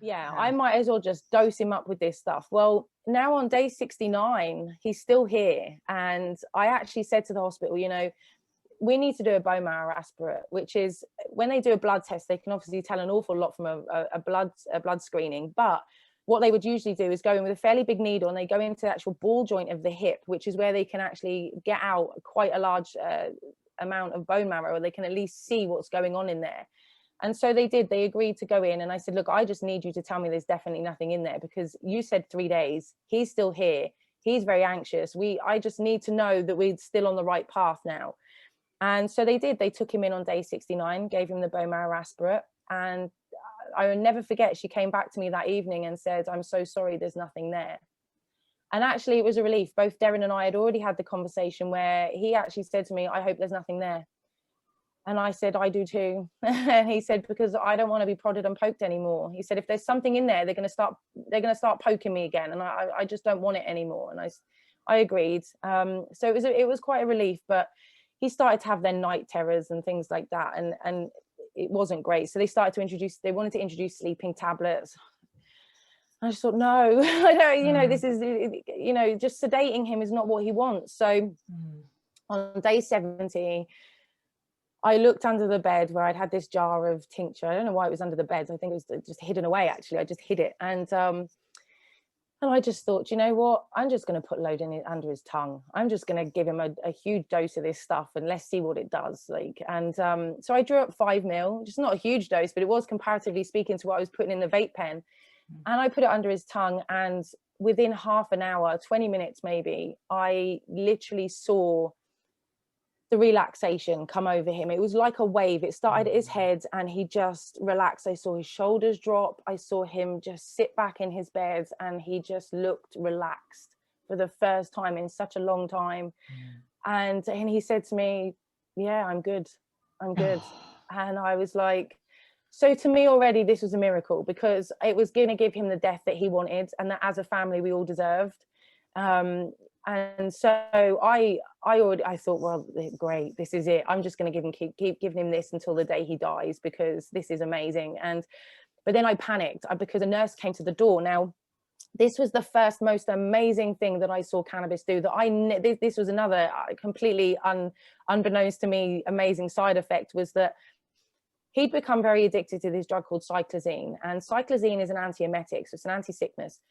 Yeah, Yeah. I might as well just dose him up with this stuff. Well, now on day 69, he's still here. And I actually said to the hospital, you know, we need to do a bone marrow aspirate, which is when they do a blood test, they can obviously tell an awful lot from a blood screening. But what they would usually do is go in with a fairly big needle and they go into the actual ball joint of the hip, which is where they can actually get out quite a large amount of bone marrow, or they can at least see what's going on in there. And so they did, they agreed to go in. And I said, look, I just need you to tell me there's definitely nothing in there, because you said 3 days, he's still here. He's very anxious. I just need to know that we're still on the right path now. And so they did. They took him in on day 69, gave him the bone marrow aspirate. And I will never forget, she came back to me that evening and said, I'm so sorry, there's nothing there. And actually, it was a relief. Both Deryn and I had already had the conversation where he actually said to me, I hope there's nothing there. And I said, I do too. And he said, because I don't want to be prodded and poked anymore. He said, if there's something in there, they're going to start poking me again. And I just don't want it anymore. And I agreed. So it was quite a relief, but he started to have their night terrors and things like that. And it wasn't great. So they wanted to introduce sleeping tablets. I just thought, no, I don't, you know, this is, you know, just sedating him is not what he wants. So on day 70, I looked under the bed where I'd had this jar of tincture. I don't know why it was under the bed. I think it was just hidden away, actually. I just hid it. And I just thought, you know what? I'm just going to put a load under his tongue. I'm just going to give him a huge dose of this stuff and let's see what it does. So I drew up 5 mil, just not a huge dose, but it was comparatively speaking to what I was putting in the vape pen. And I put it under his tongue. And within half an hour, 20 minutes maybe, I literally saw the relaxation come over him. It was like a wave. It started at his head and he just relaxed. I saw his shoulders drop. I saw him just sit back in his bed and he just looked relaxed for the first time in such a long time. And he said to me, yeah, I'm good. And I was like, so to me already, this was a miracle, because it was going to give him the death that he wanted and that as a family we all deserved. And so I thought, well, great, this is it. I'm just going to keep giving him this until the day he dies, because this is amazing. But then I panicked because a nurse came to the door. Now, this was the first most amazing thing that I saw cannabis do. This was another completely unbeknownst to me amazing side effect, was that he'd become very addicted to this drug called cyclazine. And cyclazine is an antiemetic, so it's an anti-sickness.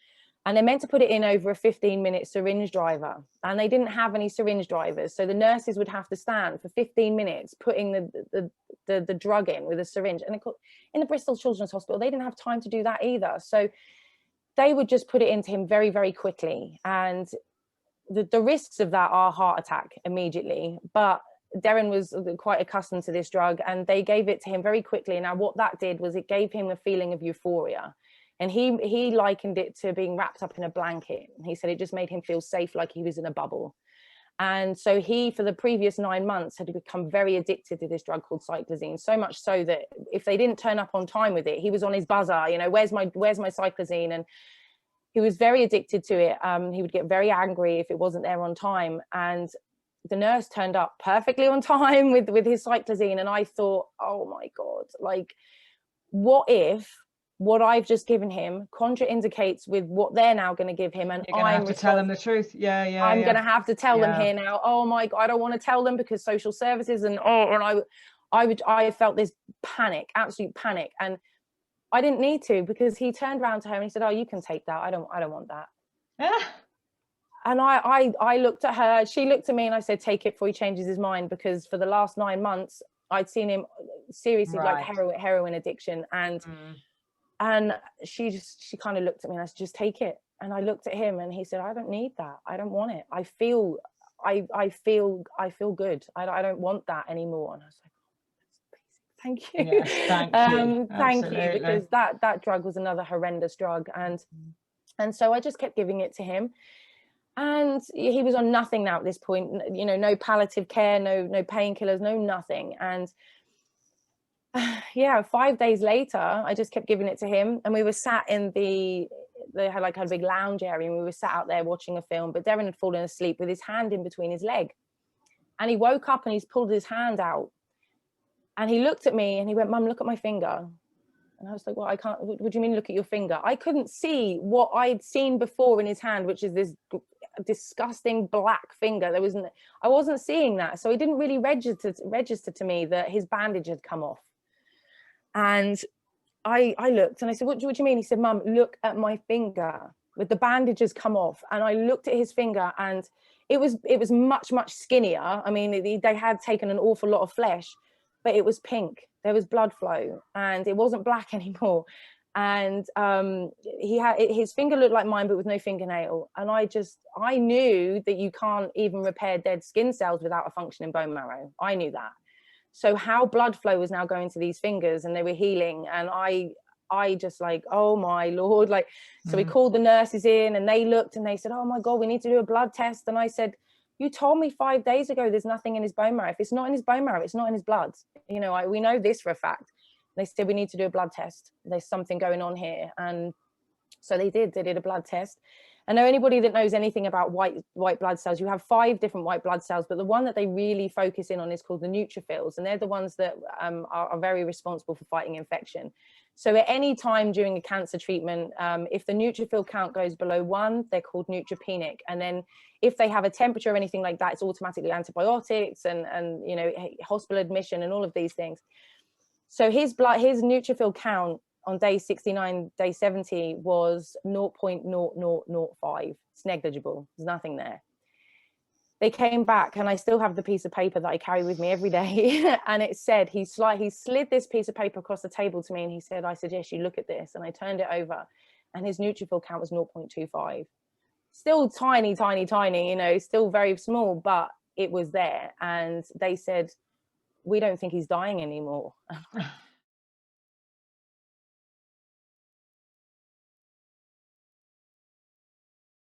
And they're meant to put it in over a 15-minute syringe driver. And they didn't have any syringe drivers. So the nurses would have to stand for 15 minutes putting the drug in with a syringe. And in the Bristol Children's Hospital, they didn't have time to do that either. So they would just put it into him very, very quickly. And the risks of that are heart attack immediately. But Deryn was quite accustomed to this drug and they gave it to him very quickly. Now, what that did was it gave him a feeling of euphoria. And he likened it to being wrapped up in a blanket. He said it just made him feel safe, like he was in a bubble. And so he, for the previous 9 months, had become very addicted to this drug called cyclazine, so much so that if they didn't turn up on time with it, he was on his buzzer, you know, where's my cyclazine? And he was very addicted to it. He would get very angry if it wasn't there on time. And the nurse turned up perfectly on time with his cyclazine. And I thought, oh my God, like, what if what I've just given him contraindicates with what they're now going to give him, and you're gonna have to tell them the truth. I'm going to have to tell them here now. Oh my God, I don't want to tell them because social services and I felt this panic, absolute panic, and I didn't need to, because he turned around to her and he said, "Oh, you can take that. I don't want that." And I looked at her, she looked at me, and I said, "Take it before he changes his mind," because for the last 9 months I'd seen him seriously like heroin addiction. And she kind of looked at me and I said, "Just take it." And I looked at him and he said, "I don't need that. I don't want it. I feel good. I don't want that anymore." And I was like, thank you. Yes, thank you. Thank you, because that drug was another horrendous drug. And so I just kept giving it to him. And he was on nothing now at this point, you know, no palliative care, no painkillers, no nothing. And 5 days later, I just kept giving it to him. And we were sat in they had a big lounge area, and we were sat out there watching a film, but Deryn had fallen asleep with his hand in between his leg. And he woke up and he's pulled his hand out. And he looked at me and he went, "Mum, look at my finger." And I was like, well, I can't, what do you mean look at your finger? I couldn't see what I'd seen before in his hand, which is this disgusting black finger. I wasn't seeing that. So it didn't really register to me that his bandage had come off. And I looked and I said, what do you mean? He said, Mum, look at my finger with the bandages come off. And I looked at his finger and it was much, much skinnier. I mean, they had taken an awful lot of flesh, but it was pink. There was blood flow and it wasn't black anymore. And his finger looked like mine, but with no fingernail. And I knew that you can't even repair dead skin cells without a functioning bone marrow. I knew that. So how blood flow was now going to these fingers and they were healing. And I just like, oh my Lord, like, so we called the nurses in and they looked and they said, oh my God, we need to do a blood test. And I said, you told me 5 days ago there's nothing in his bone marrow. If it's not in his bone marrow, it's not in his blood. You know, we know this for a fact. They said, we need to do a blood test. There's something going on here. And so they did a blood test. And now anybody that knows anything about white blood cells, you have 5 different white blood cells, but the one that they really focus in on is called the neutrophils. And they're the ones that are very responsible for fighting infection. So at any time during a cancer treatment, if the neutrophil count goes below 1, they're called neutropenic. And then if they have a temperature or anything like that, it's automatically antibiotics and you know, hospital admission and all of these things. So his neutrophil count on day 69, day 70 was 0.0005. It's negligible. There's nothing there. They came back and I still have the piece of paper that I carry with me every day. And it said, he slid this piece of paper across the table to me and he said, I suggest you look at this. And I turned it over and his neutrophil count was 0.25. Still tiny, tiny, tiny, you know, still very small, but it was there. And they said, we don't think he's dying anymore.